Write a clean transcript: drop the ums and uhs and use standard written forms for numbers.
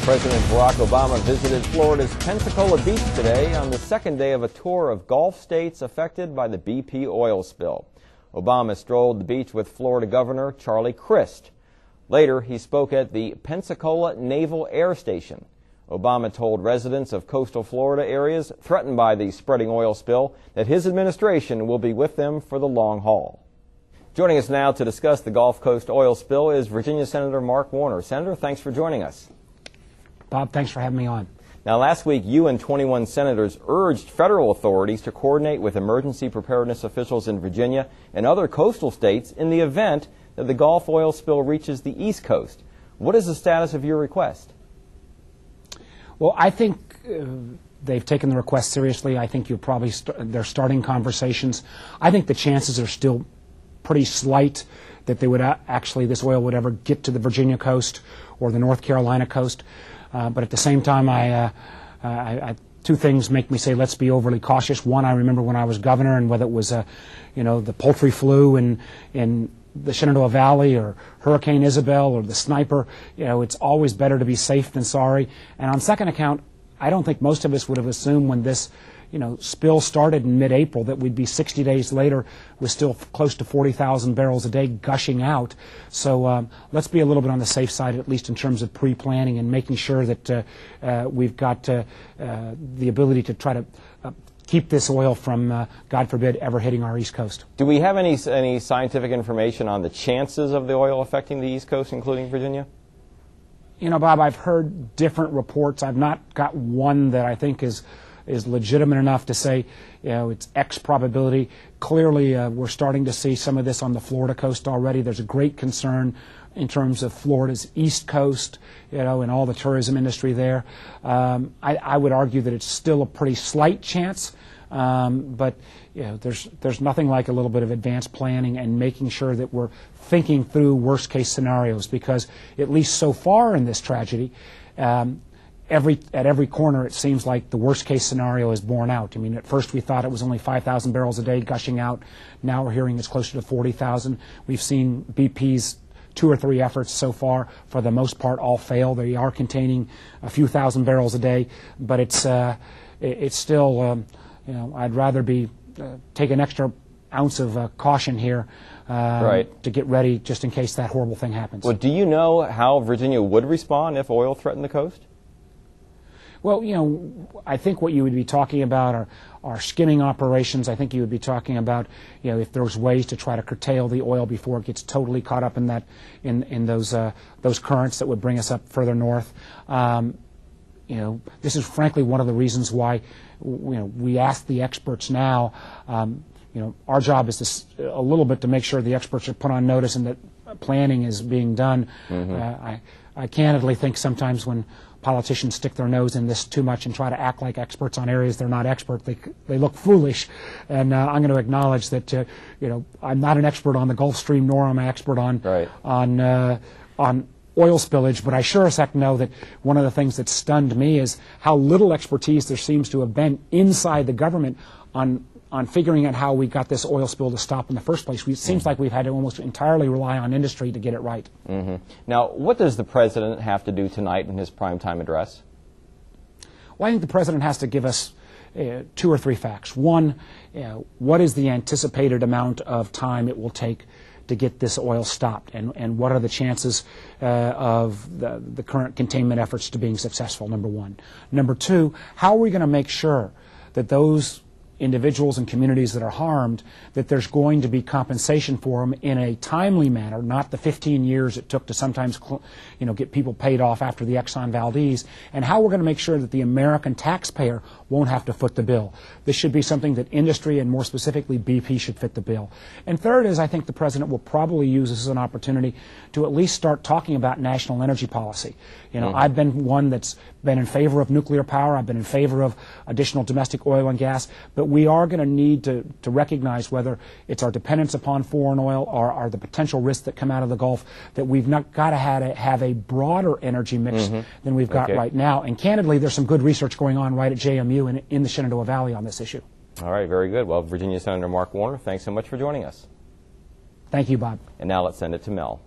President Barack Obama visited Florida's Pensacola Beach today on the second day of a tour of Gulf states affected by the BP oil spill. Obama strolled the beach with Florida Governor Charlie Crist. Later, he spoke at the Pensacola Naval Air Station. Obama told residents of coastal Florida areas threatened by the spreading oil spill that his administration will be with them for the long haul. Joining us now to discuss the Gulf Coast oil spill is Virginia Senator Mark Warner. Senator, thanks for joining us. Bob, thanks for having me on. Now, last week, you and 21 senators urged federal authorities to coordinate with emergency preparedness officials in Virginia and other coastal states in the event that the Gulf oil spill reaches the East Coast. What is the status of your request? Well, I think they've taken the request seriously. I think they're starting conversations. I think the chances are still pretty slight that they would this oil would ever get to the Virginia coast or the North Carolina coast. But at the same time, two things make me say let's be overly cautious. One, I remember when I was governor, and whether it was the poultry flu in the Shenandoah Valley or Hurricane Isabel or the Sniper, it's always better to be safe than sorry. And on second account, I don't think most of us would have assumed when this spill started in mid-April that we'd be 60 days later with still close to 40,000 barrels a day gushing out. So let's be a little bit on the safe side, at least in terms of pre-planning and making sure that we've got the ability to try to keep this oil from, God forbid, ever hitting our East Coast. Do we have any scientific information on the chances of the oil affecting the East Coast, including Virginia? Bob, I've heard different reports. I've not got one that I think is legitimate enough to say, it's X probability. Clearly, we're starting to see some of this on the Florida coast already. There's a great concern in terms of Florida's East Coast, and all the tourism industry there. I would argue that it's still a pretty slight chance, but there's nothing like a little bit of advanced planning and making sure that we're thinking through worst case scenarios, because at least so far in this tragedy, at every corner, it seems like the worst-case scenario is borne out. I mean, at first we thought it was only 5,000 barrels a day gushing out. Now we're hearing it's closer to 40,000. We've seen BP's 2 or 3 efforts so far, for the most part, all fail. They are containing a few thousand barrels a day, but it's still, I'd rather take an extra ounce of caution here to get ready just in case that horrible thing happens. Well, do you know how Virginia would respond if oil threatened the coast? Well, I think what you would be talking about are skimming operations. I think you would be talking about, if there's ways to try to curtail the oil before it gets totally caught up in those currents that would bring us up further north. This is frankly one of the reasons why, we ask the experts now. Our job is a little bit to make sure the experts are put on notice and that planning is being done. Mm-hmm. I candidly think sometimes when politicians stick their nose in this too much and try to act like experts on areas they're not expert, they look foolish. And I'm going to acknowledge that I'm not an expert on the Gulf Stream, nor am I an expert on oil spillage, but I sure as heck know that one of the things that stunned me is how little expertise there seems to have been inside the government on figuring out how we got this oil spill to stop in the first place. It seems like we've had to almost entirely rely on industry to get it right. Mm-hmm. Now, what does the President have to do tonight in his primetime address? Well, I think the President has to give us 2 or 3 facts. One, what is the anticipated amount of time it will take to get this oil stopped, and what are the chances of the current containment efforts to being successful, number one. Number two, how are we going to make sure that those individuals and communities that are harmed, that there's going to be compensation for them in a timely manner, not the 15 years it took to sometimes get people paid off after the Exxon Valdez, and how we're going to make sure that the American taxpayer won't have to foot the bill. This should be something that industry, and more specifically BP, should fit the bill. And third is, I think the President will probably use this as an opportunity to at least start talking about national energy policy. I've been one that's been in favor of nuclear power. I've been in favor of additional domestic oil and gas, but we are going to need to recognize whether it's our dependence upon foreign oil or the potential risks that come out of the Gulf, that we've not got to have a broader energy mix than we've got right now. And candidly, there's some good research going on right at JMU and in the Shenandoah Valley on this issue. All right, very good. Well, Virginia Senator Mark Warner, thanks so much for joining us. Thank you, Bob. And now let's send it to Mel.